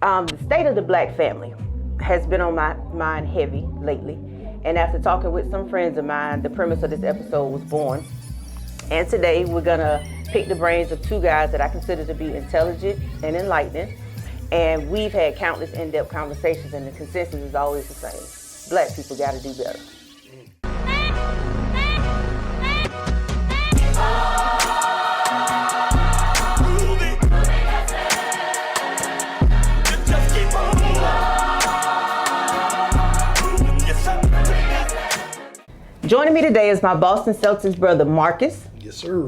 The state of the black family has been on my mind heavy lately. And after talking with some friends of mine, the premise of this episode was born. And today we're gonna pick the brains of two guys that I consider to be intelligent and enlightening. And we've had countless in-depth conversations, and the consensus is always the same. Black people gotta do better. Joining me today is my Boston Celtics brother, Marcus. Yes, sir.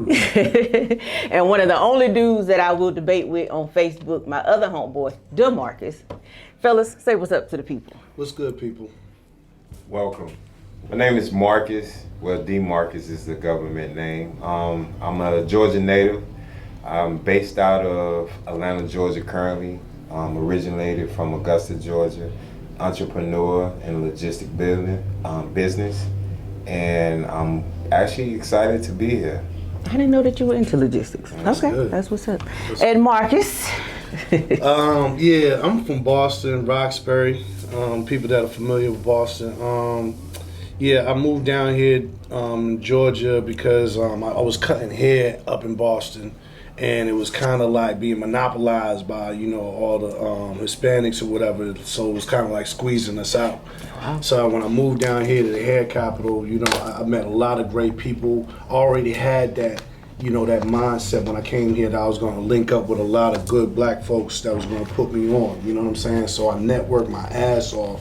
And one of the only dudes that I will debate with on Facebook, my other homeboy, DeMarcus. Fellas, say what's up to the people. What's good, people? Welcome. My name is Marcus. Well, D. Marcus is the government name. I'm a Georgia native. I'm based out of Atlanta, Georgia currently. Originated from Augusta, Georgia. Entrepreneur in logistic business. And I'm actually excited to be here. I didn't know that you were into logistics. Okay, good. that's what's up. And Marcus. Yeah, I'm from Boston, Roxbury. People that are familiar with Boston. I moved down here in Georgia because I was cutting hair up in Boston, and it was kind of like being monopolized by all the Hispanics or whatever. So it was kind of like squeezing us out. Wow. So when I moved down here to the hair capital, I met a lot of great people. Already had that, that mindset when I came here that I was going to link up with a lot of good black folks that was going to put me on. You know what I'm saying? So I networked my ass off,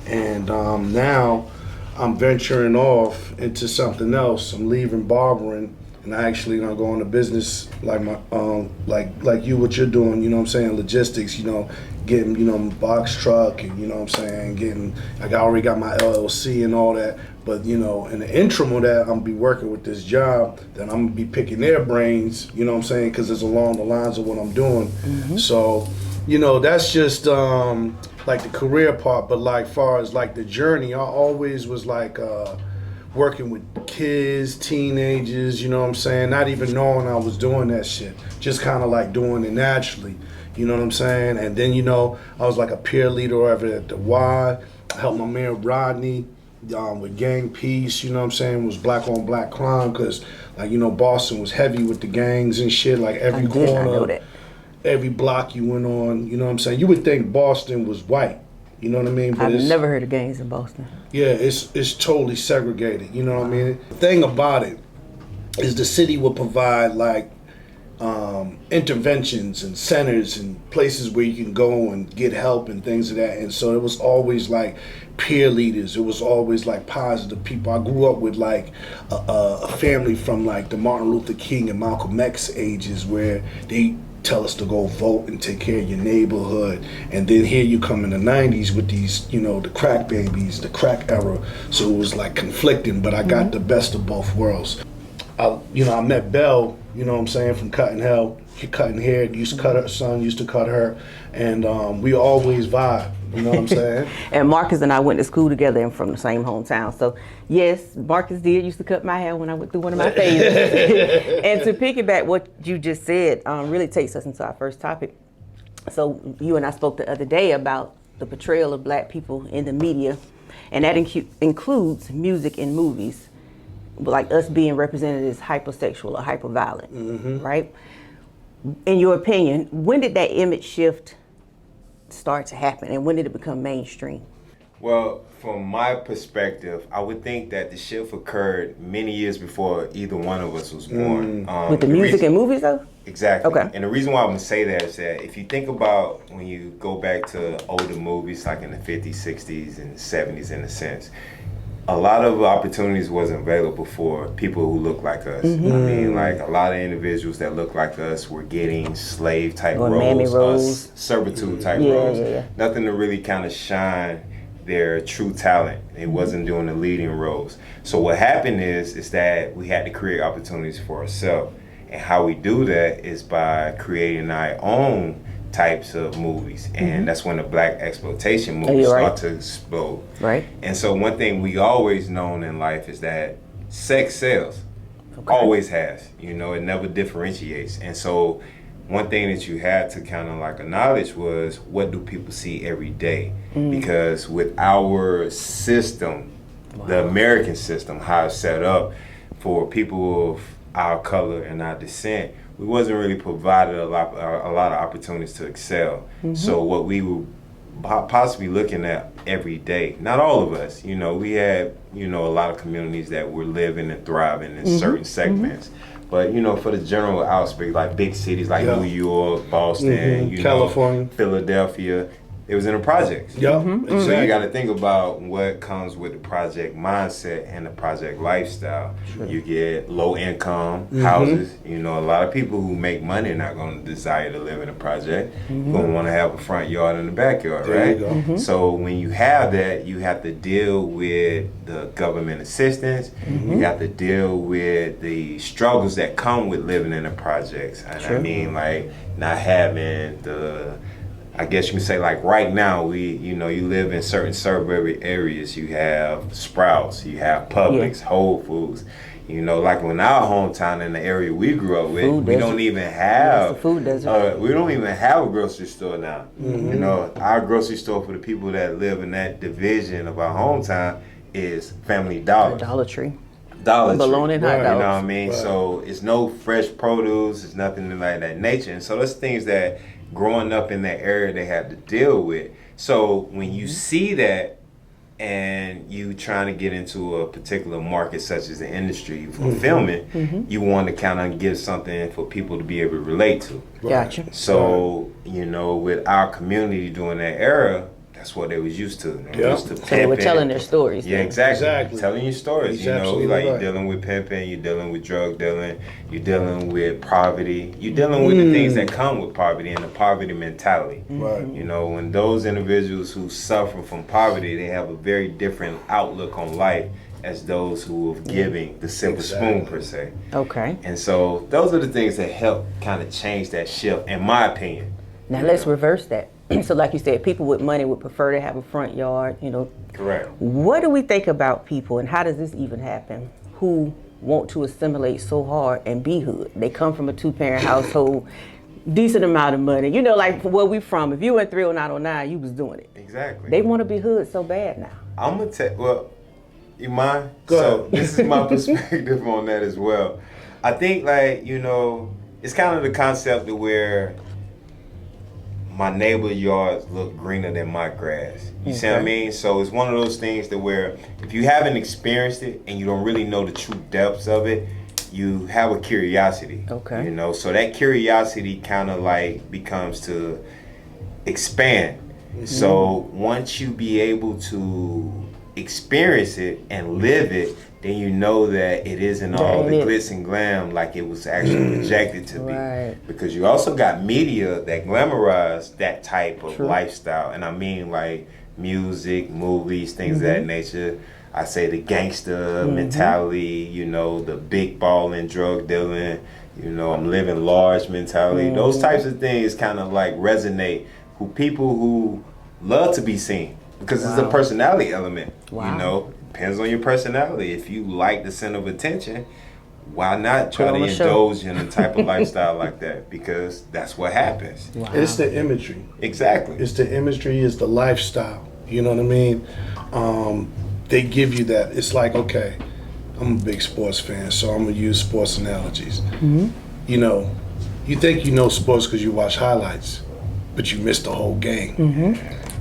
and now I'm venturing off into something else. I'm leaving barbering, and I actually gonna go into business like my like you, what you're doing. You know what I'm saying? Logistics. Getting box truck, and getting, like, I already got my LLC and all that. But in the interim of that, I'm gonna be working with this job that I'm gonna be picking their brains. Because it's along the lines of what I'm doing. Mm-hmm. So that's just like the career part. But like far as like the journey, I always was like working with kids, teenagers, not even knowing I was doing that shit, just kind of like doing it naturally, you know what I'm saying? And then, I was like a peer leader over at the Y. I helped my man Rodney with Gang Peace, it was black on black crime, because Boston was heavy with the gangs and shit, like every corner, every block you went on, you would think Boston was white. You know what I mean? But I've never heard of gangs in Boston. Yeah, it's totally segregated. You know what I mean? The thing about it is the city will provide like interventions and centers and places where you can go and get help and things of that. And so it was always like peer leaders. It was always like positive people. I grew up with like a family from like the Martin Luther King and Malcolm X ages, where they tell us to go vote and take care of your neighborhood. And then here you come in the 90s with these, the crack babies, the crack era. So it was like conflicting, but I got the best of both worlds. I met Belle, from Cutting Hair, used to cut her son, used to cut her, and we always vibe, you know what I'm saying? And Marcus and I went to school together and from the same hometown. So yes, Marcus used to cut my hair when I went through one of my phases. And to piggyback what you just said, really takes us into our first topic. So you and I spoke the other day about the portrayal of black people in the media, and that includes music and movies, like us being represented as hypersexual or hyperviolent, right? In your opinion, when did that image shift start to happen, and when did it become mainstream? Well, from my perspective, I would think that the shift occurred many years before either one of us was born. With the music and movies, though? Exactly. Okay. And the reason why I'm going to say that is that if you think about when you go back to older movies, like in the 50s, 60s, and 70s in a sense, a lot of opportunities wasn't available for people who look like us. Mm-hmm. I mean, like a lot of individuals that look like us were getting slave type roles, servitude type roles. Yeah. Nothing to really kind of shine their true talent. It wasn't doing the leading roles. So what happened is that we had to create opportunities for ourselves. And how we do that is by creating our own types of movies, and that's when the black exploitation movies start to explode. Right. And so one thing we always known in life is that sex sells. Okay. Always has. It never differentiates. And so one thing that you had to kind of like acknowledge was, what do people see every day? Because with our system, the American system, how it's set up for people of our color and our descent, we wasn't really provided a lot of opportunities to excel. So what we were possibly looking at every day, not all of us, you know, we had, you know, a lot of communities that were living and thriving in certain segments. But, you know, for the general aspect, like big cities like New York, Boston, you California, know, Philadelphia, it was in the projects. Exactly. So you got to think about what comes with the project mindset and the project lifestyle. You get low income houses. You know, a lot of people who make money are not going to desire to live in a project. Going to want to have a front yard and a backyard, There right? you go. So when you have that, you have to deal with the government assistance. You have to deal with the struggles that come with living in the projects. And I mean, like, not having the, I guess you can say, like right now, you live in certain suburban areas. You have Sprouts, you have Publix, Whole Foods. You know, like in our hometown, in the area we grew up with, we don't even have food desert. we don't even have a grocery store now. You know, our grocery store for the people that live in that division of our hometown is Family Dollar. Dollar Tree. Dollar Tree. Bologna and hot You know what dogs. I mean? So it's no fresh produce, it's nothing like that nature. And so that's things that growing up in that area they had to deal with. So when you see that and you trying to get into a particular market such as the industry for filming, you want to kind of give something for people to be able to relate to. Gotcha. So, you know, with our community during that era, that's what they was used to. They Yeah. used to So they were pimping. telling their stories. Yeah, then. exactly. Telling your stories. He's You know, absolutely like right. you're dealing with pimping, you're dealing with drug dealing, you're dealing with poverty, you're dealing with the things that come with poverty and the poverty mentality. Right. You know, when those individuals who suffer from poverty, they have a very different outlook on life as those who are giving the silver spoon per se. Okay. And so those are the things that help kind of change that shift, in my opinion. Now let's reverse that. So like you said, people with money would prefer to have a front yard, you know. Correct. What do we think about people, and how does this even happen, who want to assimilate so hard and be hood? They come from a two-parent household, decent amount of money. You know, like where we from, if you went 30909, you was doing it. Exactly. They want to be hood so bad now. I'm gonna tell. Well, you mind? Go So ahead. this is my perspective on that as well. I think, like, you know, it's kind of the concept of where my neighbor yards look greener than my grass. You see what I mean? So it's one of those things that where if you haven't experienced it and you don't really know the true depths of it, you have a curiosity. Okay. You know, so that curiosity kind of like becomes to expand. So once you be able to experience it and live it, then you know that it isn't all the ain't it. glitz and glam like it was actually projected to be. Right. Because you also got media that glamorize that type of lifestyle. And I mean like music, movies, things of that nature. I say the gangster mentality, you know, the big balling, drug dealing, you know, I'm living large mentality. Those types of things kind of like resonate with people who love to be seen. Because it's a personality element, Wow. you know. Depends on your personality. If you like the center of attention, why not try Put to on a show. indulge in a type of lifestyle like that? Because that's what happens. Wow. It's the imagery. Exactly. It's the imagery. It's the lifestyle. You know what I mean? They give you that. It's like, okay, I'm a big sports fan, so I'm gonna use sports analogies. You know, you think you know sports because you watch highlights, but you missed the whole game.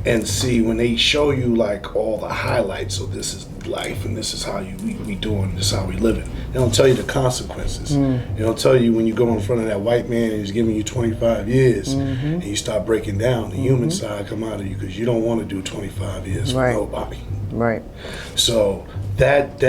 And see, when they show you like all the highlights, so this is life and this is how we doing, this is how we living. They don't tell you the consequences. They don't tell you when you go in front of that white man and he's giving you 25 years and you start breaking down, the human side come out of you because you don't want to do 25 years Right. for nobody. Right. So that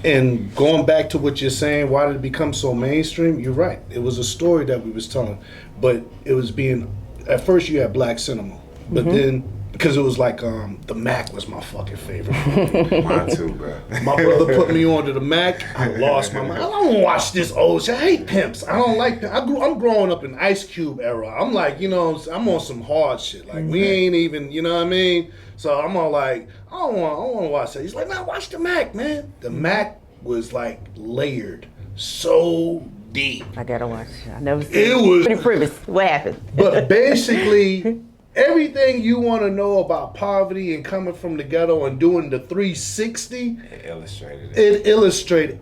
and going back to what you're saying, why did it become so mainstream? You're right. It was a story that we was telling, but it was being, at first you had black cinema, but then because it was like the Mac was my fucking favorite movie. Mine too, bro. My brother put me on to the Mac. I lost my mind. I don't watch this old shit. I hate pimps. I don't like pimps. I'm growing up in Ice Cube era. I'm like, you know, I'm on some hard shit. Like we ain't even, you know what I mean? So I'm all like, I don't want to watch that. He's like, man, watch the Mac, man. The Mac was like layered so deep. I gotta watch. I never seen It was- Pretty premise. What happened? But basically, everything you want to know about poverty and coming from the ghetto and doing the 360, It illustrated it. it illustrated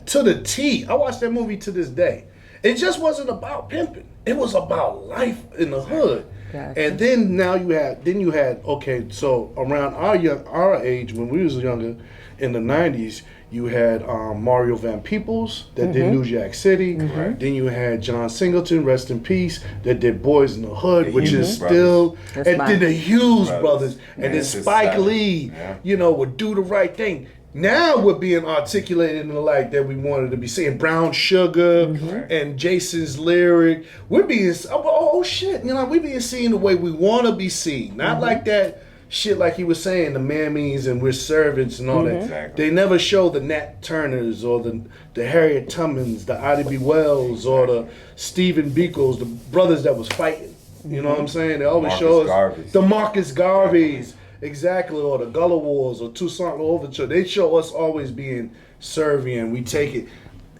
to the T. I watched that movie to this day. It just wasn't about pimping. It was about life in the hood. Gotcha. And then you had okay, so around our age when we was younger, in the 90s, you had Mario Van Peebles that did New Jack City. Then you had John Singleton, rest in peace, that did Boys in the Hood, The which Hughes is brothers. still, That's and mine. did the Hughes brothers. Yeah, And then it's just Spike seven. Lee, Yeah. would do the right thing. Now we're being articulated in the light that we wanted to be seeing. Brown Sugar and Jason's Lyric. We're being, oh shit, we're being seen the way we want to be seen. Not like that shit like he was saying, the mammies and we're servants and all that. Exactly. They never show the Nat Turners or the Harriet Tubmans, the Ida B. Wells or the Stephen Bikos, the brothers that was fighting. You know what I'm saying? They always Marcus show us Garveys. the Marcus Garveys. Exactly, or the Gullah Wars or Toussaint L'Ouverture. They show us always being servient. We take it.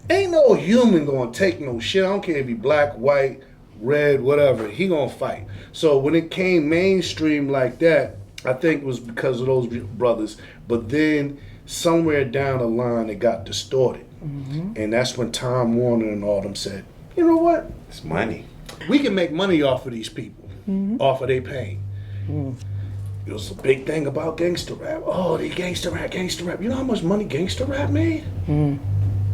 Ain't no human gonna take no shit. I don't care if he black, white, red, whatever. He gonna fight. So when it came mainstream like that, I think it was because of those brothers. But then somewhere down the line, it got distorted, and that's when Tom Warner and all them said, "You know what? It's money. We can make money off of these people, off of their pain." It was a big thing about gangster rap. Oh, they gangster rap. You know how much money gangster rap made?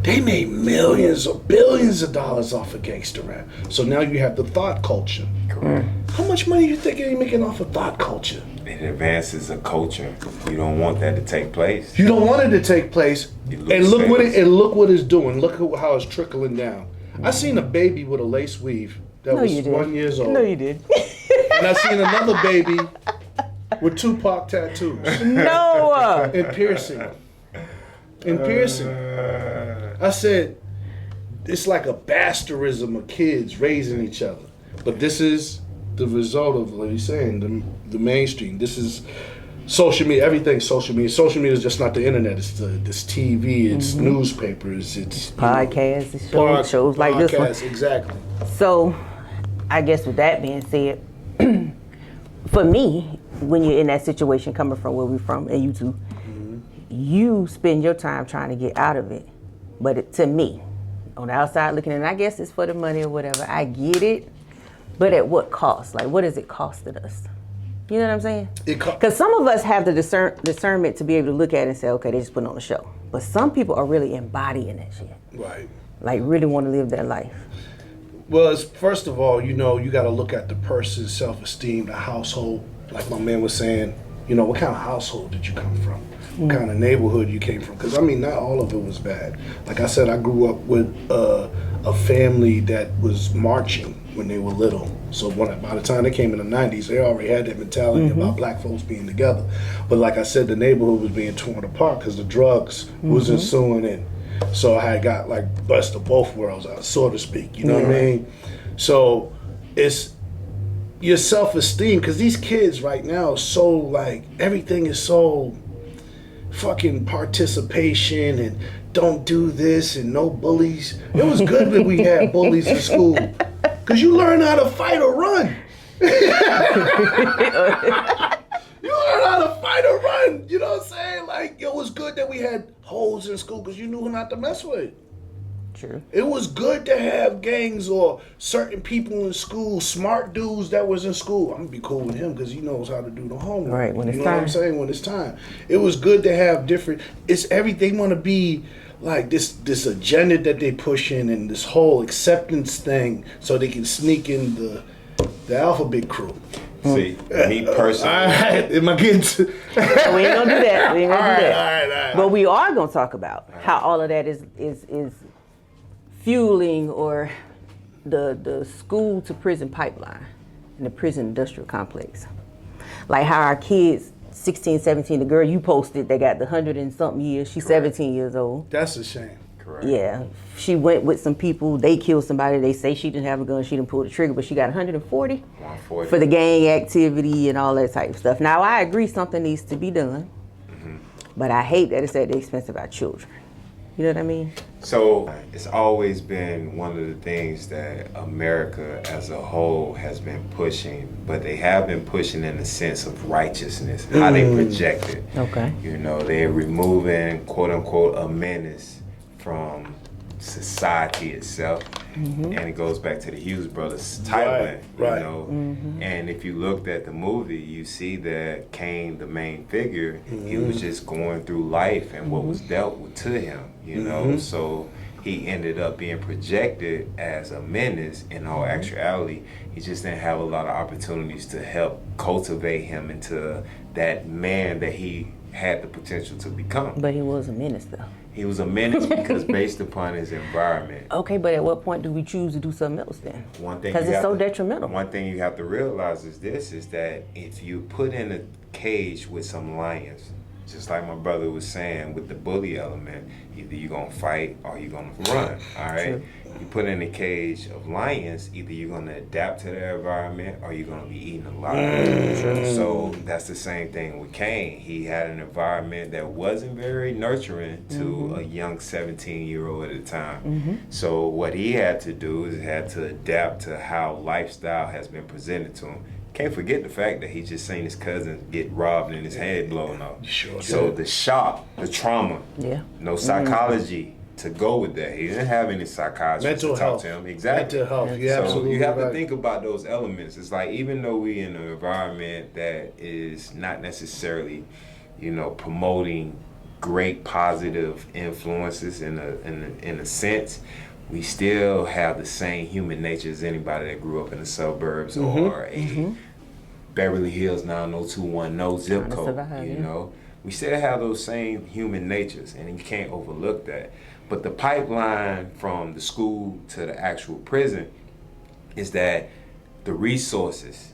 They made millions or billions of dollars off of gangster rap. So now you have the thought culture. Correct. How much money you think they're making off of thought culture? It advances a culture. You don't want that to take place. You don't want it to take place. You lose And look what sales. look what it's doing. Look at how it's trickling down. I seen a baby with a lace weave that No, was you did. 1 year old. No, you did. And I seen another baby with Tupac tattoos. No. And piercing. I said, it's like a bastardism of kids raising each other. But this is the result of, like you're saying, the mainstream. This is social media, everything's social media. Social media is just not the internet, it's this TV, it's newspapers, it's Podcasts, and shows like this one. podcasts, exactly. So, I guess with that being said, for me, when you're in that situation coming from where we're from, and you too, you spend your time trying to get out of it. But to me, on the outside looking in, I guess it's for the money or whatever. I get it, but at what cost? Like, what has it costed us? You know what I'm saying? Because some of us have the discernment to be able to look at it and say, okay, they just put on a show. But some people are really embodying that shit. Right. Like, really want to live their life. Well, first of all, you got to look at the person's self-esteem, the household. Like my man was saying, what kind of household did you come from? What kind of neighborhood you came from? Because, not all of it was bad. Like I said, I grew up with a family that was marching when they were little. So by the time they came in the 90s, they already had that mentality about black folks being together. But like I said, the neighborhood was being torn apart because the drugs was ensuing in. So I had got like best of both worlds, so to speak. You know what I mean? So it's your self-esteem, because these kids right now are so like, everything is so fucking participation and don't do this and no bullies. It was good that we had bullies in school, because you learn how to fight or run. You learn how to fight or run. You know what I'm saying? Like, it was good that we had hoes in school because you knew who not to mess with. True. It was good to have gangs or certain people in school, smart dudes that was in school. I'm gonna be cool with him because he knows how to do the homework. Right, when it's you know what I'm time. saying? When it's time. It was good to have different. It's everything. They want to be like this agenda that they push in and this whole acceptance thing, so they can sneak in the alphabet crew. See, me personally, All right, am I getting to? We ain't gonna do that. We ain't gonna do that. All right. But we are gonna talk about how all of that is fueling or the school to prison pipeline and the prison industrial complex. Like how our kids, 16, 17, the girl you posted that got the 100 and something years, she's 17 years old. That's a shame. correct. Yeah, she went with some people, they killed somebody, they say she didn't have a gun, she didn't pull the trigger, but she got 140 140. for the gang activity and all that type of stuff. Now I agree something needs to be done, but I hate that it's at the expense of our children. You know what I mean? So it's always been one of the things that America as a whole has been pushing, but they have been pushing in the sense of righteousness, how they project it. Okay. You know, they're removing, quote unquote, a menace from society itself. And it goes back to the Hughes brothers titling, Right. you know. And if you looked at the movie, you see that Cain, the main figure, he was just going through life and what was dealt with to him, you know. So he ended up being projected as a menace. In all actuality, he just didn't have a lot of opportunities to help cultivate him into that man that he had the potential to become. But he was a menace, though. He was a menace because based upon his environment. Okay, but at what point do we choose to do something else then? One thing Because you it's have so to- detrimental. One thing you have to realize is this: is that if you put in a cage with some lions, just like my brother was saying with the bully element, either you're gonna fight or you're gonna run. All right. True. You put in a cage of lions, either you're gonna adapt to their environment or you're gonna be eaten alive. So that's the same thing with Cain. He had an environment that wasn't very nurturing to a young 17-year-old at the time. So what he had to do is he had to adapt to how lifestyle has been presented to him. Can't forget the fact that he just seen his cousin get robbed and his head blown off. Sure So did. the shock, the trauma, Yeah. no psychology to go with that. He didn't have any psychiatrist Mental to talk health. to him. Exactly. Mental health. You're So absolutely you have right. to think about those elements. It's like even though we in an environment that is not necessarily, you know, promoting great positive influences in a sense, we still have the same human nature as anybody that grew up in the suburbs or a Beverly Hills 90210 zip Trying to code. survive, You yeah. know, we still have those same human natures, and you can't overlook that. But the pipeline from the school to the actual prison is that the resources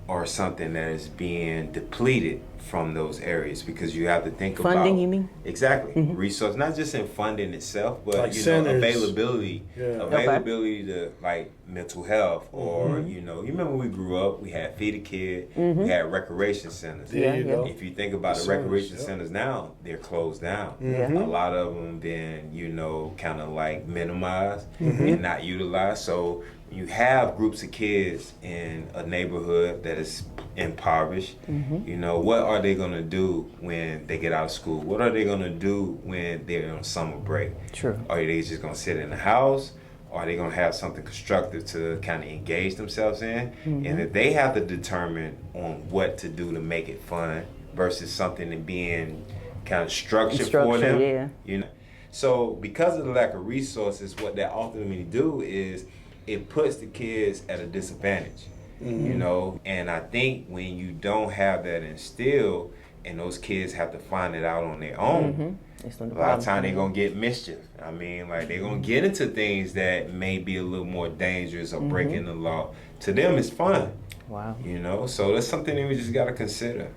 are something that is being depleted from those areas because you have to think about Funding, you mean? exactly resource, not just in funding itself, but Like you know, centers. availability, Yeah. availability to like mental health or you know, you remember when we grew up, we had Feed a Kid, we had recreation centers. There you Yeah, go. If you think about the Centers, recreation yeah. centers now, they're closed down. Yeah. A lot of them been, you know, kind of like minimized and not utilized. So you have groups of kids in a neighborhood that is impoverished. You know, what are they gonna do when they get out of school? What are they gonna do when they're on summer break? True. Are they just gonna sit in the house? Or are they gonna have something constructive to kind of engage themselves in? And if they have to determine on what to do to make it fun versus something that being kind of structured for Structure, them, yeah. you know. So because of the lack of resources, what that ultimately do is it puts the kids at a disadvantage, you know. And I think when you don't have that instilled, and those kids have to find it out on their own, That's when a the lot of problems time they're come in. gonna get mischief. I mean, like they're gonna get into things that may be a little more dangerous or breaking the law. To them, it's fun, Wow. you know. So that's something that we just gotta consider.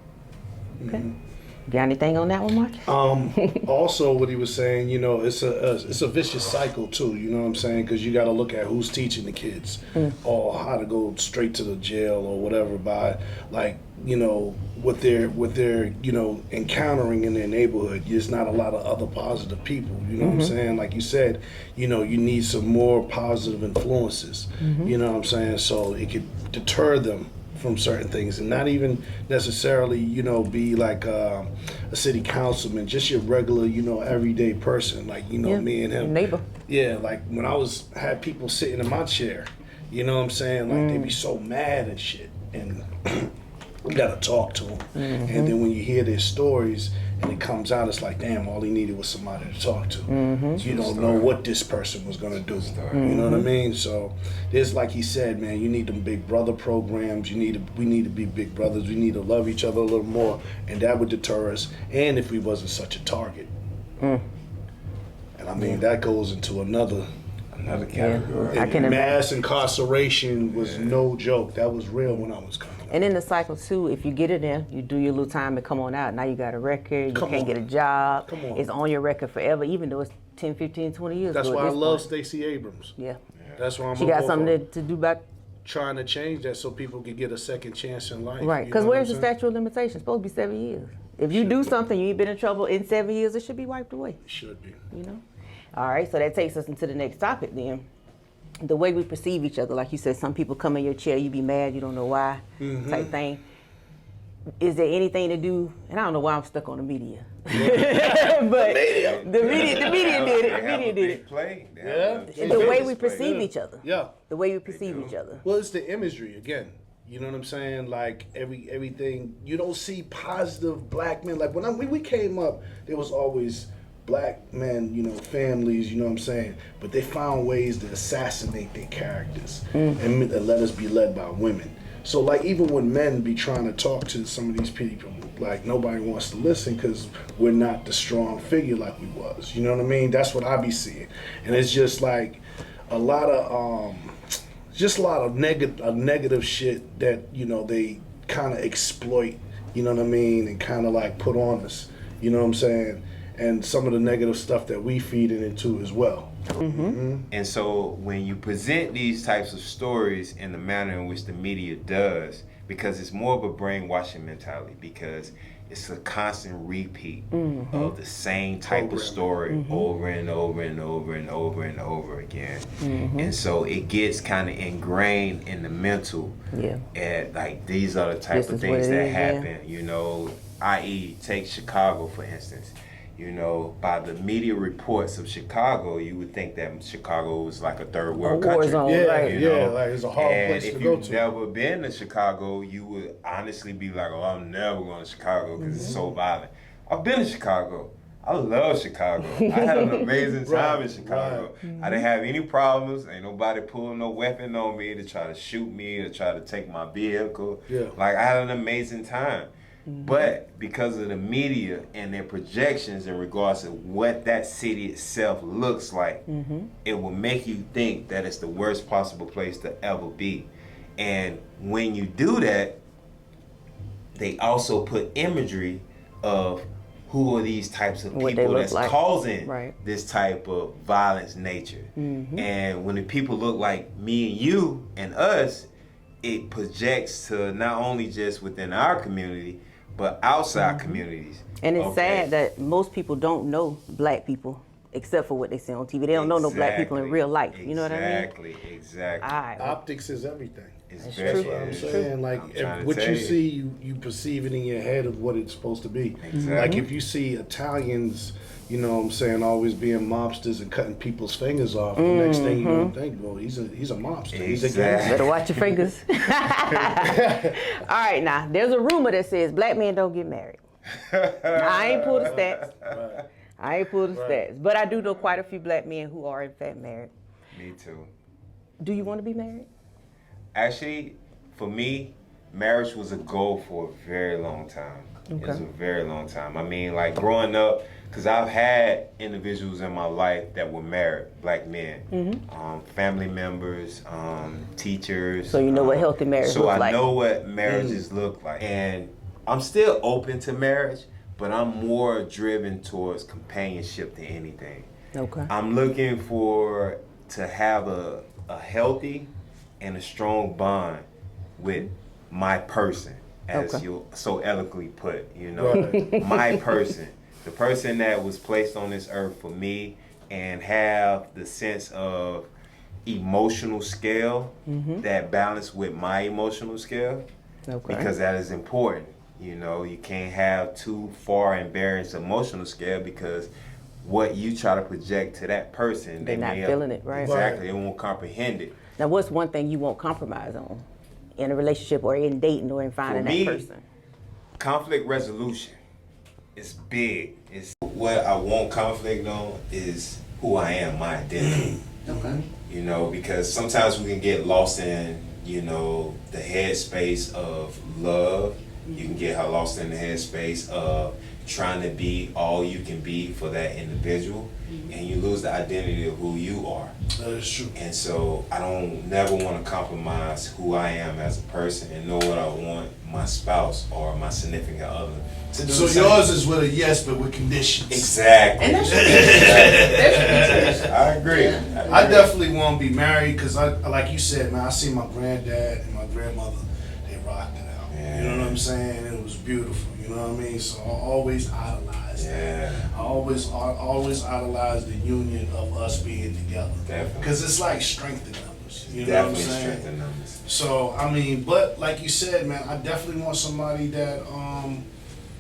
Okay. Got anything on that one, Marcus? Also, what he was saying, you know, it's a vicious cycle too. You know what I'm saying? Because you got to look at who's teaching the kids, or how to go straight to the jail or whatever by, like, you know, what they're you know encountering in their neighborhood. There's not a lot of other positive people. You know what I'm saying? Like you said, you know, you need some more positive influences. You know what I'm saying? So it could deter them from certain things, and not even necessarily, you know, be like a city councilman, just your regular, you know, everyday person, like, you know, Yeah, me and your him. neighbor. Yeah, like when I had people sitting in my chair, you know what I'm saying? Like they be so mad and shit, and you gotta talk to them. And then when you hear their stories and it comes out, it's like, damn, all he needed was somebody to talk to. You don't know what this person was gonna do. You know what I mean? So there's, like he said, man, you need them big brother programs. We need to be big brothers. We need to love each other a little more, and that would deter us. And if we wasn't such a target. And I mean, that goes into another category. I can mass incarceration was no joke. That was real when I was coming up. And in the cycle too, if you get in there, you do your little time and come on out. Now you got a record, you Come can't on. get a job. Come on. It's on your record forever, even though it's 10, 15, 20 years That's ago why at I this love point. Stacey Abrams. Yeah. That's why I'm She a got vote something for her. to do back, Trying to change that so people could get a second chance in life. right. you Because know where's what the I'm saying? statute of limitations? Supposed to be 7 years. If you do something, you ain't been in trouble in 7 years, it should be wiped away. It should be. You know? All right, so that takes us into the next topic then. The way we perceive each other. Like you said, some people come in your chair, you be mad, you don't know why, type thing. Is there anything to do, and I don't know why I'm stuck on the media. But the media did it. The media did it. Play. The way we perceive each other. Yeah. The way we perceive each other. Well, it's the imagery again. You know what I'm saying? Like everything. You don't see positive black men. Like when we came up, there was always black men, you know, families. You know what I'm saying? But they found ways to assassinate their characters and let us be led by women. So like even when men be trying to talk to some of these people, like nobody wants to listen because we're not the strong figure like we was. You know what I mean? That's what I be seeing, and it's just like a lot of negative shit that, you know, they kind of exploit. You know what I mean? And kind of like put on us. You know what I'm saying? And some of the negative stuff that we feed into as well. And so when you present these types of stories in the manner in which the media does, because it's more of a brainwashing mentality, because it's a constant repeat of the same type of story over and over and over and over and over again. And so it gets kind of ingrained in the mental. And like these are the type of things that happen, you know, i.e. take Chicago for instance. You know, by the media reports of Chicago, you would think that Chicago was like a third world country. Zone, Yeah, right. you know? Like it's a hard place to go to. And if you've never been to Chicago, you would honestly be like, oh, I'm never going to Chicago because it's so violent. I've been to Chicago. I love Chicago. I had an amazing time in Chicago. I didn't have any problems. Ain't nobody pulling no weapon on me to try to shoot me or try to take my vehicle. Like, I had an amazing time. But because of the media and their projections in regards to what that city itself looks like, it will make you think that it's the worst possible place to ever be. And when you do that, they also put imagery of who are these types of people that's causing this type of violence nature. And when the people look like me and you and us, it projects to not only just within our community, but outside communities. And it's sad that most people don't know black people except for what they see on TV. They don't know no black people in real life. You know what I mean? Exactly. Optics is everything. That's what I'm saying. Like what you see, you perceive it in your head of what it's supposed to be. Like if you see Italians, you know what I'm saying, always being mobsters and cutting people's fingers off, the next thing you don't think, well, he's a mobster. He's a gangster. Better watch your fingers. All right, now there's a rumor that says black men don't get married. Now, I ain't pulled the stats. I ain't pulled the stats, but I do know quite a few black men who are in fact married. Me too. Do you want to be married? Actually, for me, marriage was a goal for a very long time. It was a very long time. I mean, like growing up, because I've had individuals in my life that were married, black men, family members, teachers. So you know what healthy marriage looks like. So I know what marriages look like. And I'm still open to marriage, but I'm more driven towards companionship than anything. Okay. I'm looking to have a healthy and a strong bond with my person, as you so eloquently put, you know, my person, the person that was placed on this earth for me, and have the sense of emotional scale that balance with my emotional scale, because that is important. You know, you can't have too far and various emotional scale, because what you try to project to that person, they're not feeling it, right? Exactly, they won't comprehend it. Now, what's one thing you won't compromise on in a relationship or in dating or in finding that person? Conflict resolution is big. It's what I won't conflict on is who I am, my identity. You know, because sometimes we can get lost in, you know, the headspace of love. You can get lost in the headspace of trying to be all you can be for that individual, and you lose the identity of who you are. That is true. And so I don't never want to compromise who I am as a person, and know what I want my spouse or my significant other to do. So yours is with a yes, but with conditions. Exactly. And I agree. I definitely want to be married because like you said, man, I see my granddad and my grandmother, they rocked it out. You know what I'm saying? It was beautiful. You know what I mean? So I always idolized that. Yeah. I always idolized the union of us being together. Definitely. Because it's like strength in numbers. You know what I'm Definitely saying? strengthen numbers. So I mean, but like you said, man, I definitely want somebody that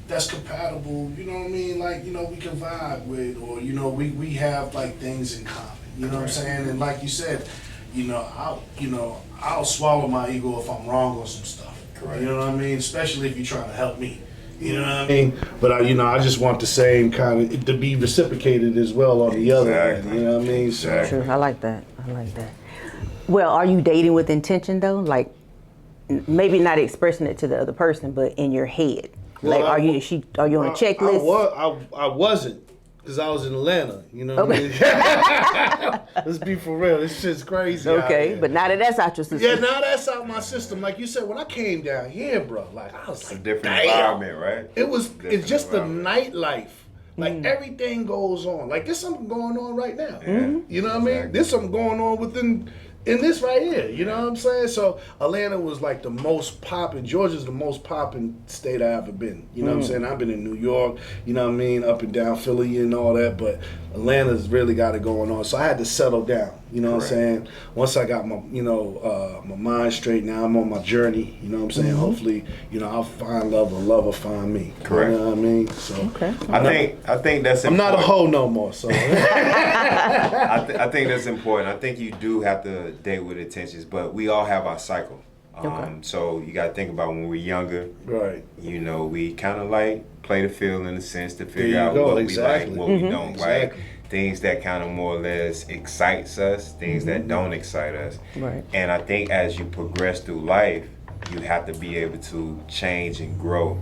that's compatible. You know what I mean? Like, you know, we can vibe with, or you know, we have like things in common. You know what I'm saying? And like you said, you know, I'll swallow my ego if I'm wrong on some stuff. Correct. You know what I mean? Especially if you're trying to help me. You know what I I mean? mean, but I just want the same kind of to be reciprocated as well on the other end. Exactly. You know what I mean? So, Exactly. True. I like that. I like that. Well, are you dating with intention though? Like maybe not expressing it to the other person, but in your head. Well, Like, are you on a checklist? I wasn't, because I was in Atlanta. You know what I mean? Let's be for real. This shit's crazy. out Okay, here. but now that that's out your system. Yeah, now that's out my system. Like you said, when I came down here, bro, like I was It's a like, different damn. environment, right? It's Different just the environment. nightlife. Like everything goes on. Like there's something going on right now. Yeah. You know what I mean? Exactly. There's something going on in this right here. You know what I'm saying? So Atlanta was like the most popping. Georgia's the most popping state I ever been. You know what I'm saying? I've been in New York. You know what I mean? Up and down Philly and all that. But Atlanta's really got it going on. So I had to settle down. You know what I'm Correct. saying? Once I got my my mind straight, now I'm on my journey. You know what I'm saying? Hopefully, I'll find love or love will find me. Correct. You know what I mean? So Okay. I think that's I'm not a important. hoe no more. So I think that's important. I think you do have to date with intentions, but we all have our cycle. Okay. So you got to think about when we're younger. right. We kind of like play the field in a sense to There figure you out go, what exactly. we like, what we don't like. Exactly. Things that kind of more or less excites us, things that don't excite us. Right. And I think as you progress through life, you have to be able to change and grow.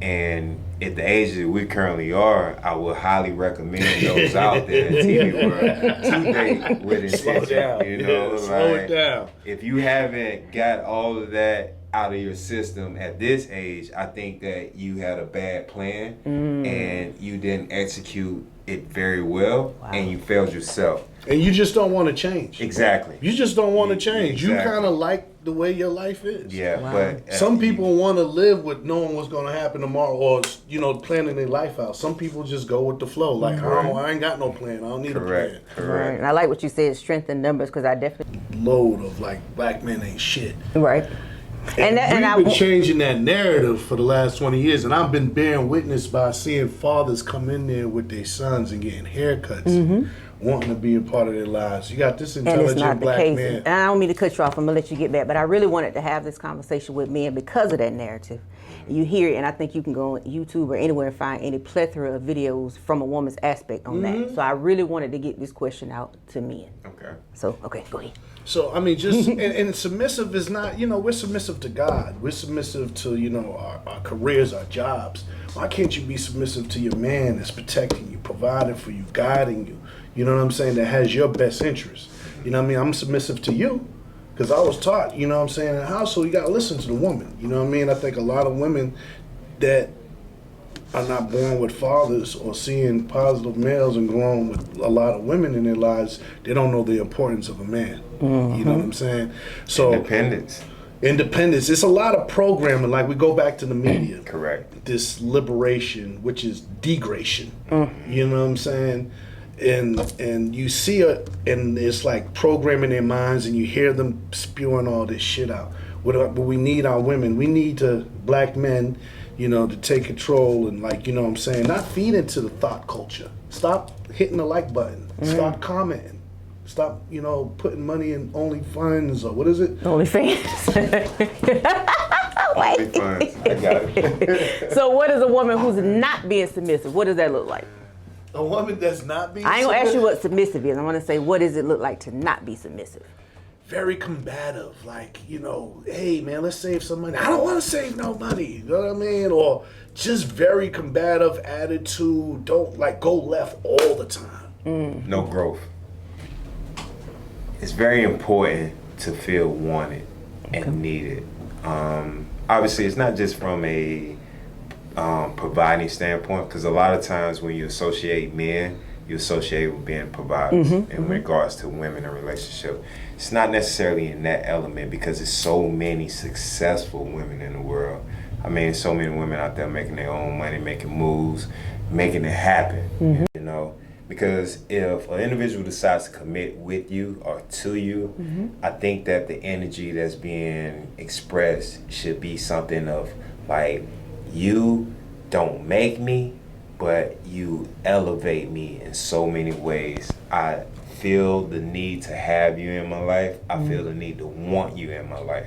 And at the age that we currently are, I would highly recommend those out there in TV world to date with intention. Slow down. You know, slow like, it down. if you haven't got all of that out of your system at this age, I think that you had a bad plan and you didn't execute it very well, and you failed yourself. And you just don't want to change. Exactly. You just don't want to change. You Exactly. kind of like the way your life is. Yeah, Wow. but Some people want to live with knowing what's going to happen tomorrow, or planning their life out. Some people just go with the flow. Like, I ain't got no plan. I don't need correct, a plan. Right. correct. And I like what you said, strength in numbers, because I definitely Load of like black men ain't shit. right. And We've been changing that narrative for the last 20 years, and I've been bearing witness by seeing fathers come in there with their sons and getting haircuts, wanting to be a part of their lives. You got this and it's intelligent not the black case. man. And I don't mean to cut you off. I'm gonna let you get back, but I really wanted to have this conversation with men because of that narrative. You hear it, and I think you can go on YouTube or anywhere and find any plethora of videos from a woman's aspect on that. So I really wanted to get this question out to men. Okay. So okay, go ahead. So, I mean, just, and submissive is not, we're submissive to God. We're submissive to, our careers, our jobs. Why can't you be submissive to your man that's protecting you, providing for you, guiding you? You know what I'm saying? That has your best interest. You know what I mean? I'm submissive to you because I was taught, you know what I'm saying, in the household, you got to listen to the woman. You know what I mean? I think a lot of women that are not born with fathers or seeing positive males and growing with a lot of women in their lives, they don't know the importance of a man. You know what I'm saying? So Independence. independence. It's a lot of programming. Like we go back to the media. Correct. This liberation, which is degradation. You know what I'm saying? And you see it, and it's like programming their minds, and you hear them spewing all this shit out. But we need our women. We need black men, to take control and not feed into the thought culture. Stop hitting the like button. Stop commenting. Stop, putting money in OnlyFans or what is it? OnlyFans. Big funds. I got it. So what is a woman who's not being submissive? What does that look like? A woman that's not being I ain't gonna ask you submissive? what submissive is. I want to say, what does it look like to not be submissive? Very combative, like, hey man, let's save some money. I don't want to save no money, you know what I mean? Or just very combative attitude, don't go left all the time. No growth. It's very important to feel wanted and needed. Obviously, it's not just from a providing standpoint, because a lot of times when you associate men, you associate with being providers in regards to women in relationship. It's not necessarily in that element, because there's so many successful women in the world I mean, so many women out there making their own money, making moves, making it happen. You know, because if an individual decides to commit with you or to you, I think that the energy that's being expressed should be something of like, you don't make me, but you elevate me in so many ways. I feel the need to have you in my life. I feel the need to want you in my life.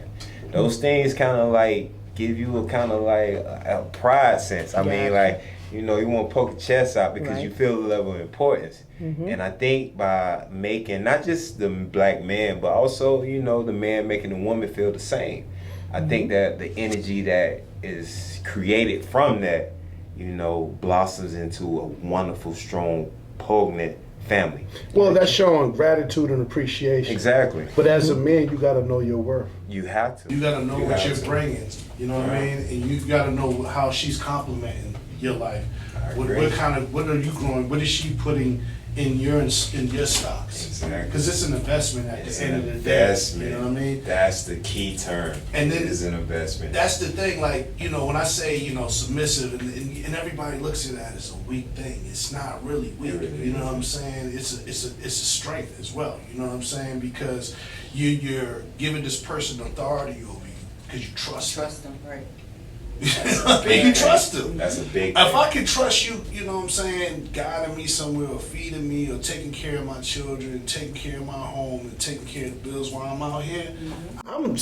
Those things kind of like give you a kind of like a pride sense. I mean, like, you know, you want to poke your chest out because you feel the level of importance. And I think by making not just the black man, but also, you know, the man making the woman feel the same. I think that the energy that is created from that, you know, blossoms into a wonderful, strong, poignant family. Well, that's showing gratitude and appreciation. Exactly. But as a man, you got to know your worth. You have to. You gotta know what have you're to. bringing. You know what I mean? And you gotta know how she's complimenting your life. What are you growing? What is she putting in your stocks? Exactly. Because it's an investment at It's the an end of the day. investment. You know what I mean? That's the key term. And then it is an investment. That's the thing, like, you know, when I say, you know, submissive, and everybody looks at that as a weak thing. It's not really weak. You know what I'm saying? It's a strength as well. You know what I'm saying? Because you're giving this person authority over you because you trust them. them, right? You trust them. That's a big If thing. I can trust you, you know what I'm saying, guiding me somewhere or feeding me or taking care of my children, taking care of my home and taking care of the bills while I'm out here, I'm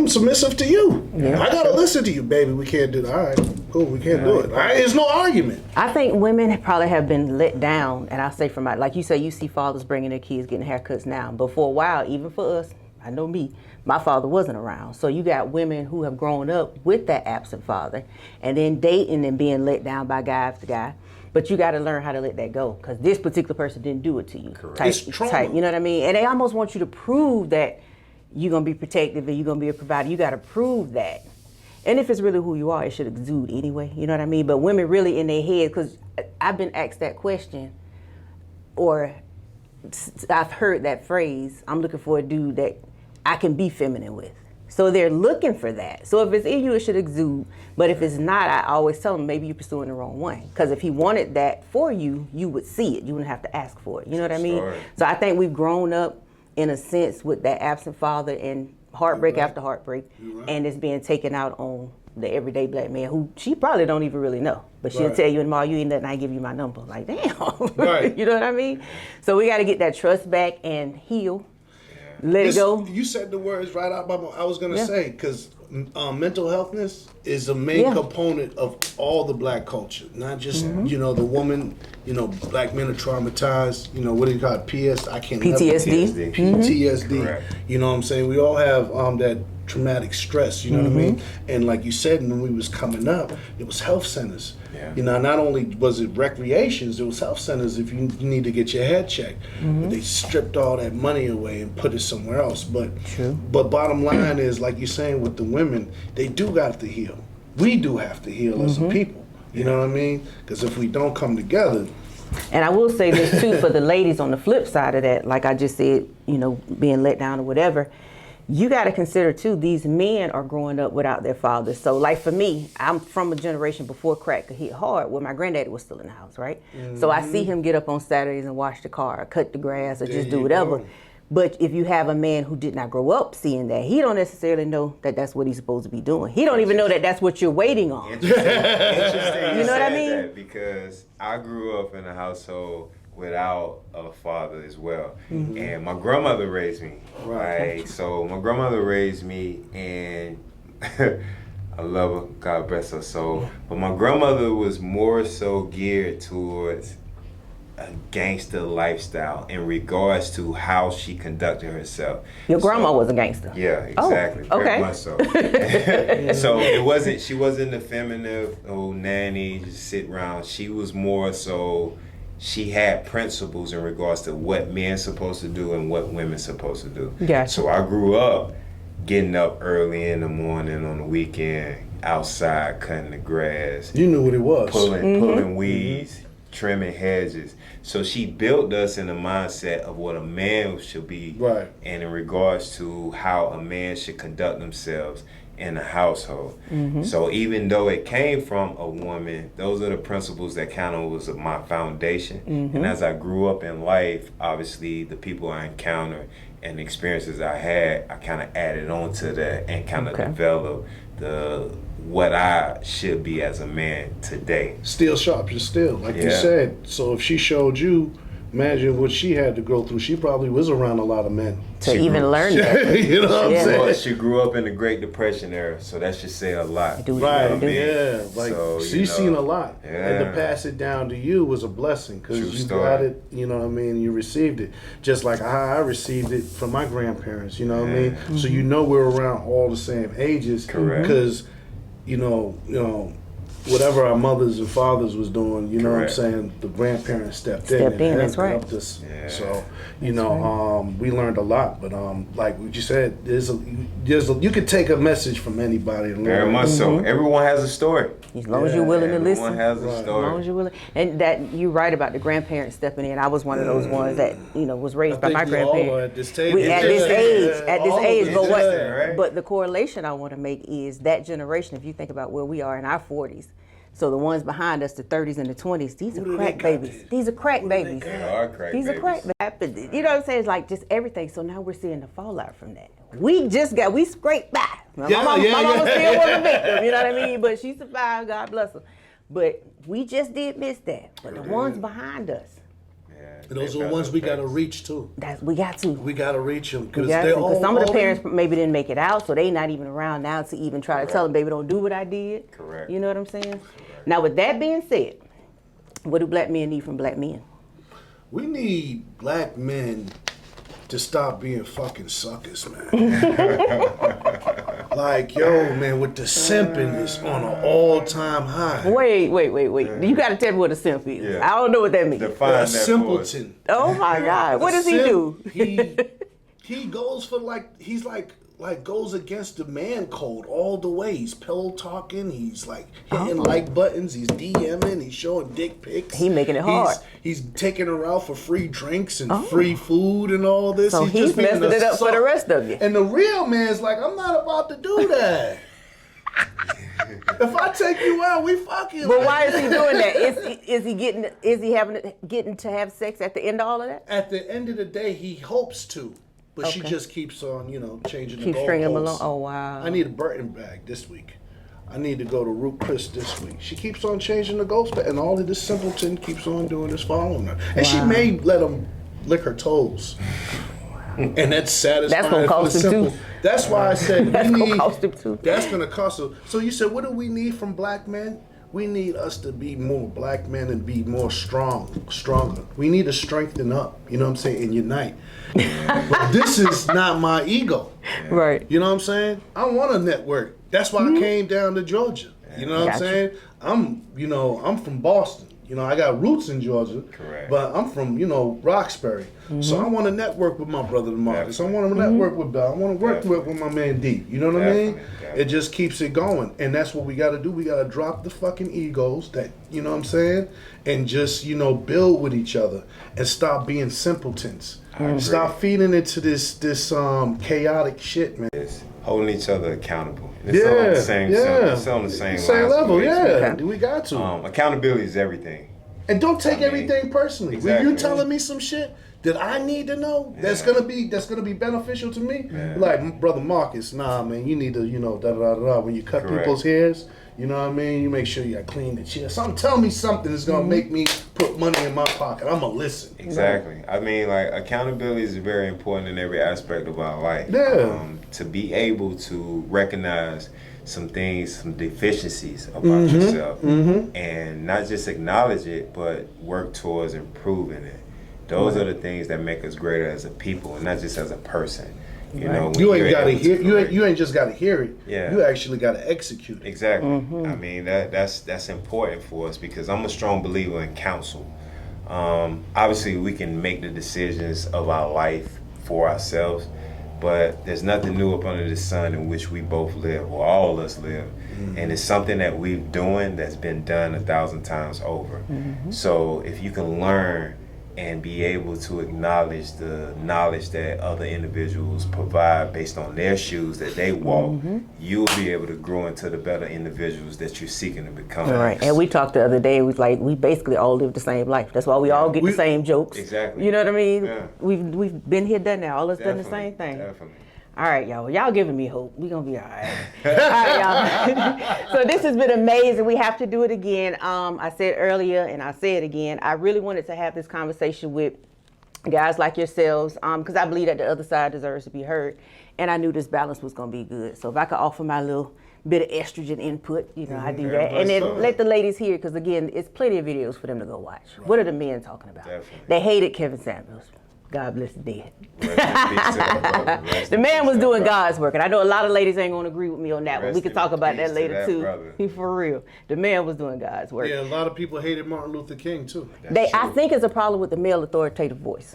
submissive to you. Yeah. I gotta listen to you, baby. We can't do that. All right, cool. We can't do it. All right, there's no argument. I think women probably have been let down, and I say from my, like you say, you see fathers bringing their kids getting haircuts now, but for a while, even for us, I know me, my father wasn't around. So you got women who have grown up with that absent father and then dating and being let down by guy after guy. But you got to learn how to let that go because this particular person didn't do it to you. Correct. Type, It's trauma. type, you know what I mean? And they almost want you to prove that you're going to be protective and you're going to be a provider. You got to prove that. And if it's really who you are, it should exude anyway. You know what I mean? But women really in their head, because I've been asked that question, or I've heard that phrase, I'm looking for a dude that I can be feminine with. So they're looking for that. So if it's in you, it should exude. But if it's not, I always tell them maybe you're pursuing the wrong one. Because if he wanted that for you, you would see it. You wouldn't have to ask for it. You know what I mean? Sure. So I think we've grown up in a sense with that absent father and heartbreak after heartbreak. And it's being taken out on the everyday black man who she probably don't even really know. But she'll Right. tell you, tomorrow you ain't nothing, I give you my number. Like, damn. Right. You know what I mean? So we got to get that trust back and heal. Let it go. You said the words right out my mouth. I was gonna Yeah. say because mental healthness is a main Yeah. component of all the black culture, not just Mm-hmm. you know the woman. You know, black men are traumatized. You know, what do you call it? I can't. PTSD. PTSD. PTSD. Correct. You know what I'm saying? We all have that traumatic stress, you know what I mean? Mm-hmm. And like you said, when we was coming up, it was health centers. Yeah. You know, not only was it recreations, it was health centers if you need to get your head checked. Mm-hmm. But they stripped all that money away and put it somewhere else. But True. But bottom line is, like you're saying with the women, they do got to heal. We do have to heal as Mm-hmm. a people. You know what I mean? Because if we don't come together, And I will say this too for the ladies on the flip side of that, like I just said, you know, being let down or whatever, you got to consider too, these men are growing up without their fathers. So like for me, I'm from a generation before crack could hit hard where my granddaddy was still in the house, right? So I see him get up on Saturdays and wash the car, or cut the grass, or just do you whatever. go. But if you have a man who did not grow up seeing that, he don't necessarily know that that's what he's supposed to be doing. He don't even know that that's what you're waiting on. Interesting You know what I said mean? that because I grew up in a household without a father as well. And my grandmother raised me. Right. So my grandmother raised me and I love her, God bless her soul. But my grandmother was more so geared towards a gangster lifestyle in regards to how she conducted herself. Your grandma So- was a gangster. Yeah, Oh, exactly. okay. Very much so. So she wasn't the feminine old nanny, just sit around. She was more so, she had principles in regards to what men's supposed to do and what women's supposed to do. Gotcha. So I grew up getting up early in the morning on the weekend, outside cutting the grass, you knew what it was. pulling weeds, trimming hedges. So she built us in the mindset of what a man should be, Right. and in regards to how a man should conduct themselves in the household. So even though it came from a woman, those are the principles that kind of was my foundation. And as I grew up in life, obviously the people I encountered and the experiences I had, I kind of added on to that and kind of developed what I should be as a man today. Still sharp, you're still, like you said. So if she showed you, imagine what she had to go through. She probably was around a lot of men. To even learn that. You know what I'm saying? Well, she grew up in the Great Depression era, so that should say a lot. Right, I mean? yeah. Like, So, she's seen a lot. And to Yeah. pass it down to you was a blessing True because you story. got it, you know what I mean? You received it. Just like how I received it from my grandparents, you know what I mean? So you know we're around all the same ages. Correct. Because, you know, whatever our mothers and fathers was doing, you know Correct. what I'm saying? The grandparents stepped Stepped in, and that's right. helped us. Yeah. So, you know, we learned a lot. But like what you said, you could take a message from anybody and Very learn. much so. Everyone has a story. As long as you're willing to Everyone listen. has a As story. long as you're willing, and that you're right about the grandparents stepping in. I was one of those ones that was raised by think my we all grandparents. are at this table. We at this age, but what? Yeah, right. But the correlation I want to make is that generation. If you think about where we are in our 40s, so the ones behind us, the 30s and the 20s, these are crack babies. These are crack babies. They are crack These are babies. crack babies. You know what I'm saying? It's like just everything. So now we're seeing the fallout from that. We scraped by. My mama still was a victim. You know what I mean? But she survived. God bless her. But we just did miss that. But the ones behind us, Yeah, Those they are the found ones the we got to best. reach too. we got to. We got to reach them We because got to, they're 'cause all. some of the all parents maybe didn't make it out, so they not even around now to even try to tell them, baby, don't do what I did. Correct. You know what I'm saying? Now, with that being said, what do black men need from black men? We need black men to stop being fucking suckers, man. Like, yo, man, with the simping is on an all-time high. Wait. You got to tell me what a simp is. Yeah. I don't know what that means. Define A that for us. simpleton. Oh my God. What does he do? He goes for he's like goes against the man code all the way. He's pillow talking. He's like hitting like buttons. He's DMing. He's showing dick pics. He making it hard. He's taking her out for free drinks and free food and all this. So he's just being messing it up for the rest of you. And the real man's like, I'm not about to do that. If I take you out, we fucking. But why is he doing that? Is he getting to have sex at the end of all of that? At the end of the day, he hopes to, but she Okay. just keeps on, changing the Keep goalposts. stringing him along. Oh wow. I need a Burton bag this week. I need to go to Root Chris this week. She keeps on changing the goals, and all of this simpleton keeps on doing this, following her. And she may let him lick her toes. And that's satisfying. That's gonna for the cost him, simple. too. That's why I said That's we gonna need. cost him, too. That's gonna cost him. So you said, what do we need from black men? We need us to be more black men and be more stronger. We need to strengthen up. You know what I'm saying? And unite. But this is not my ego. Right. You know what I'm saying? I want to network. That's why I came down to Georgia. You know what I'm Gotcha. saying? I'm from Boston. I got roots in Georgia. Correct. But I'm from, Roxbury. So I want to network with my brother Marcus. I want to network with Bell. I want to work with my man D. You know what I mean? Definitely. It just keeps it going. And that's what we got to do. We got to drop the fucking egos that, you know what I'm saying? And just, build with each other and stop being simpletons. Stop feeding into this chaotic shit, man. It's holding each other accountable. It's all on the same, it's on the same level, lines. yeah. We got to. Accountability is everything. And don't take I mean, everything personally. exactly. When you telling me some shit that I need to know, that's gonna be beneficial to me. Like, brother Marcus, nah, man, you need to, da da da da. When you cut Correct. people's hairs, you know what I mean. You make sure you got clean the chair. Tell me something that's gonna make me put money in my pocket. I'ma listen. Exactly. I mean, like, accountability is very important in every aspect of our life. Yeah. To be able to recognize some things, some deficiencies about yourself, and not just acknowledge it, but work towards improving it. Those are the things that make us greater as a people, and not just as a person. When You ain't you're gotta able to hear. correct- You ain't just gotta hear it. Yeah. You actually gotta execute it. Exactly. I mean, that's important for us because I'm a strong believer in counsel. Obviously, we can make the decisions of our life for ourselves, but there's nothing new up under the sun in which we both live, or all of us live. And it's something that we've doing that's been done 1,000 times over. So if you can learn and be able to acknowledge the knowledge that other individuals provide based on their shoes that they walk, you'll be able to grow into the better individuals that you're seeking to become. Right. And we talked the other day, it was like we basically all live the same life. That's why we all get the same jokes. Exactly. You know what I mean? Yeah. We've been here, done that. All of us done the Definitely, same thing. Definitely. All right, y'all. Y'all giving me hope. We gonna be all right. All right, y'all. So this has been amazing. We have to do it again. I said earlier, and I say it again. I really wanted to have this conversation with guys like yourselves, because I believe that the other side deserves to be heard, and I knew this balance was gonna be good. So if I could offer my little bit of estrogen input, you know, I do that, and then let the ladies hear, because again, it's plenty of videos for them to go watch. Right. What are the men talking about? Definitely. They hated Kevin Samuels. God bless the dead. Rest in peace to that brother. Rest The in man peace was to doing that brother. God's work, and I know a lot of ladies ain't gonna agree with me on that one. We Rest could in talk about peace that to later that too. brother. For real, the man was doing God's work. Yeah, a lot of people hated Martin Luther King too. I think it's a problem with the male authoritative voice.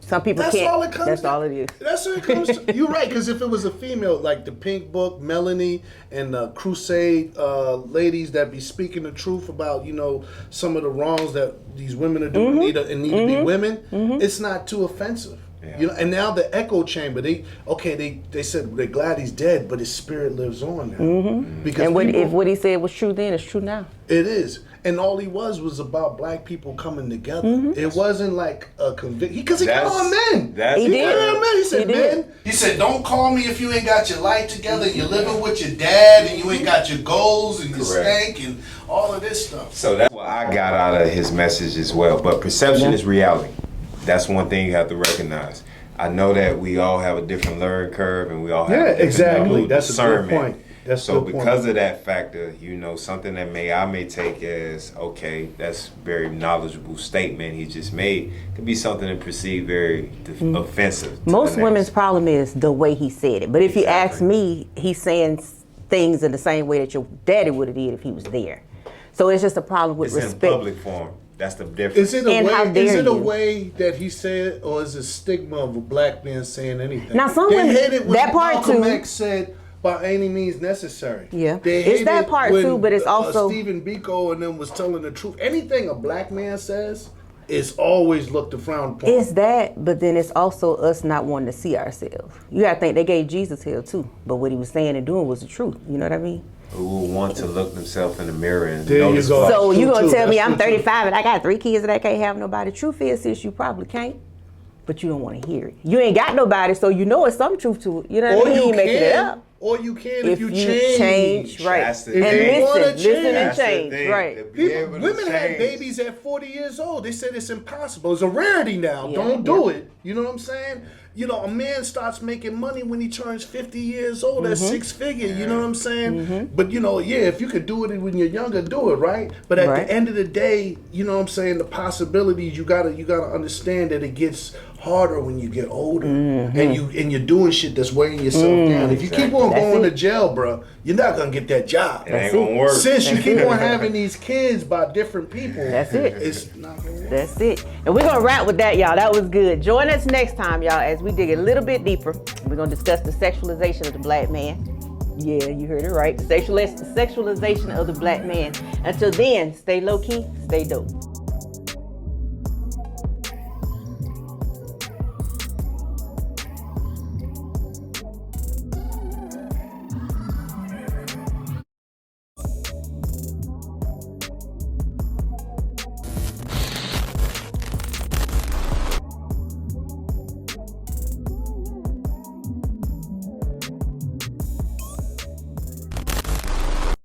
Some people That's can't. all it comes That's to. all it is. That's what it comes to. You're right, because if it was a female, like the Pink Book, Melanie, and the Crusade ladies that be speaking the truth about, you know, some of the wrongs that these women are doing need to be women, it's not too offensive. Yeah. You know, and now the echo chamber, they said they're glad he's dead, but his spirit lives on now. Because And people- if what he said was true then, it's true now. it is. And all he was about black people coming together. It wasn't like a conviction. Because he got on men. He did. Got on men. He said, He did. men. He said, "Don't call me if you ain't got your life together. You're living with your dad, and you ain't got your goals and your Correct. stank and all of this stuff." So that's what I got out of his message as well. But perception is reality. That's one thing you have to recognize. I know that we all have a different learning curve, and we all have a different exactly. level of That's a good discernment. point. That's a So good point. because of that factor, you know, something that I may take as, okay, that's very knowledgeable statement he just made, could be something that perceived very offensive. to Most the women's next. problem is the way he said it. But if you ask me, he's saying things in the same way that your daddy would have did if he was there. So it's just a problem with It's in respect. public form. That's the difference. Is it a And how way? dare Is it a you. way that he said, or is it stigma of a black man saying anything? Now, some they women- hated when that part Malcolm too. X said, "By any means necessary." Yeah. they It's that hated part when, too, but it's also- Stephen Biko and them was telling the truth. Anything a black man says is always looked a frown upon. It's that, but then it's also us not wanting to see ourselves. You gotta think they gave Jesus hell too, but what he was saying and doing was the truth. You know what I mean? Who will want to look themselves in the mirror and There you notice go. flaws. So That's you true, gonna too. tell me That's I'm true, too. 35 and I got 3 kids and I can't have nobody? Truth is, sis, you probably can't, but you don't want to hear it. You ain't got nobody, so you know it's some truth to it. You know what I mean? He ain't making it up. Or you can If you you change. right? That's the And thing. You wanna listen and That's the change, thing. right? To be People, able to women had change. babies at 40 years old. They said it's impossible. It's a rarity now. Yeah, Don't do it. You know what I'm saying? You know, a man starts making money when he turns 50 years old. That's 6 figure. You know what I'm saying? But, you know, yeah, if you could do it when you're younger, do it, right? But at Right. the end of the day, you know what I'm saying, the possibilities, you gotta understand that it gets harder when you get older. And you're doing shit that's weighing yourself down. If you keep on That's going it. to jail, bro, you're not gonna get that job. It ain't gonna work. Since you keep on having these kids by different people, That's it. It's not gonna work. That's it. And we're gonna wrap with that, y'all. That was good. Join us next time, y'all, as we dig a little bit deeper. We're gonna discuss the sexualization of the black man. Yeah, you heard it right. The sexualization of the black man. Until then, stay low key, stay dope.